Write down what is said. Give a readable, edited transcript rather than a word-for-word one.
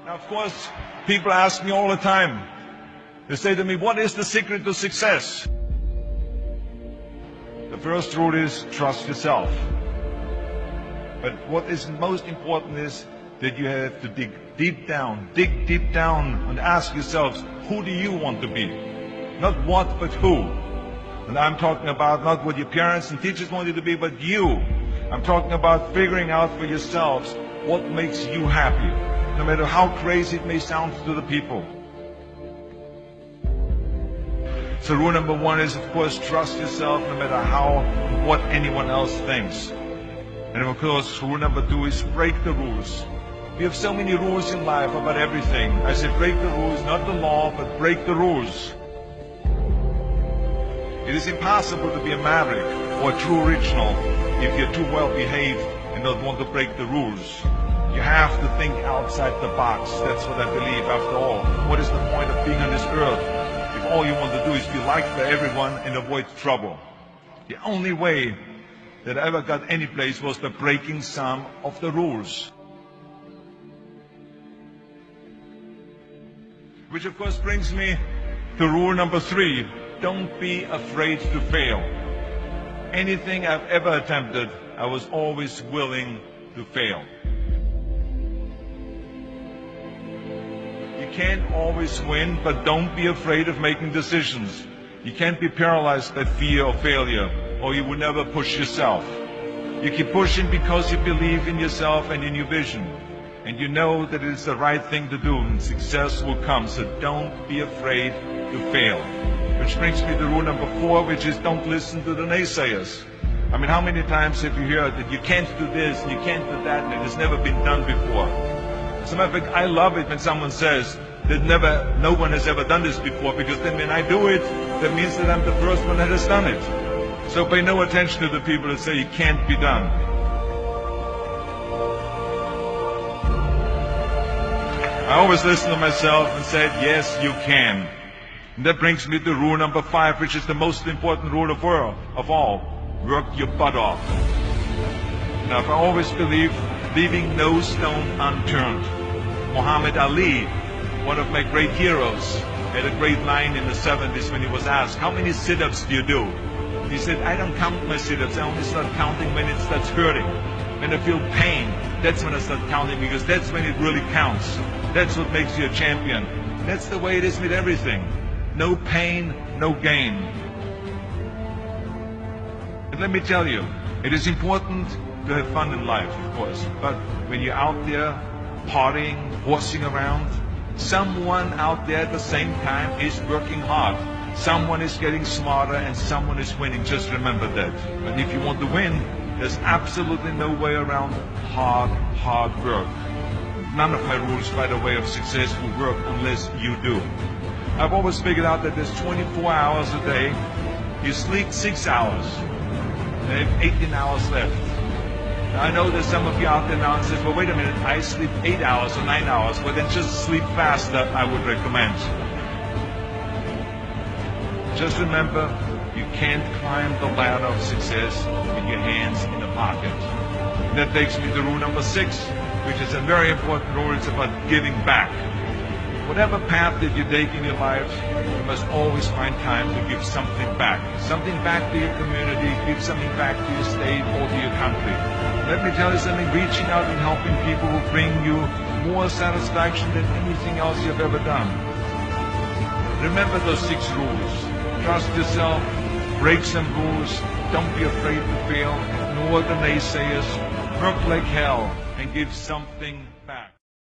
Now, of course, people ask me all the time, they say to me, what is the secret to success? The first rule is trust yourself. But what is most important is that you have to dig deep down and ask yourselves, who do you want to be? Not what, but who. And I'm talking about not what your parents and teachers want you to be, but you. I'm talking about figuring out for yourselves what makes you happy, no matter how crazy it may sound to the people. So rule number one is, of course, trust yourself no matter what anyone else thinks. And of course, rule number two is break the rules. We have so many rules in life about everything. I say break the rules, not the law, but break the rules. It is impossible to be a maverick or a true original if you're too well behaved and don't want to break the rules. You have to think outside the box. That's what I believe. After all, what is the point of being on this earth if all you want to do is be liked by everyone and avoid trouble? The only way that I ever got any place was by breaking some of the rules. Which of course brings me to rule number three. Don't be afraid to fail. Anything I've ever attempted, I was always willing to fail. You can't always win, but don't be afraid of making decisions. You can't be paralyzed by fear of failure, or you will never push yourself. You keep pushing because you believe in yourself and in your vision. And you know that it is the right thing to do, and success will come. So don't be afraid to fail. Which brings me to rule number four, which is don't listen to the naysayers. I mean, how many times have you heard that you can't do this and you can't do that and it has never been done before? As a matter of fact, I love it when someone says that no one has ever done this before, because then when I do it, that means that I'm the first one that has done it. So pay no attention to the people that say it can't be done. I always listen to myself and said, yes, you can. And that brings me to rule number five, which is the most important rule of all. Work your butt off. Now, I always believe leaving no stone unturned. Muhammad Ali, one of my great heroes, had a great line in the 70s when he was asked, how many sit-ups do you do? He said, I don't count my sit-ups. I only start counting when it starts hurting. When I feel pain, that's when I start counting, because that's when it really counts. That's what makes you a champion. That's the way it is with everything. No pain, no gain. And let me tell you, it is important to have fun in life, of course. But when you're out there partying, horsing around, someone out there at the same time is working hard. Someone is getting smarter and someone is winning. Just remember that. But if you want to win, there's absolutely no way around hard work. None of my rules, by the way, of success will work unless you do. I've always figured out that there's 24 hours a day. You sleep 6 hours. You have 18 hours left. Now, I know there's some of you out there now and says, well, wait a minute, I sleep 8 hours or 9 hours. Well, then just sleep faster, I would recommend. Just remember, you can't climb the ladder of success with your hands in the pocket. And that takes me to rule number 6, which is a very important rule. It's about giving back. Whatever path that you take in your life, you must always find time to give something back. Something back to your community, give something back to your state or to your country. Let me tell you something, reaching out and helping people will bring you more satisfaction than anything else you've ever done. Remember those 6 rules. Trust yourself, break some rules, don't be afraid to fail, ignore the naysayers, work like hell, and give something back.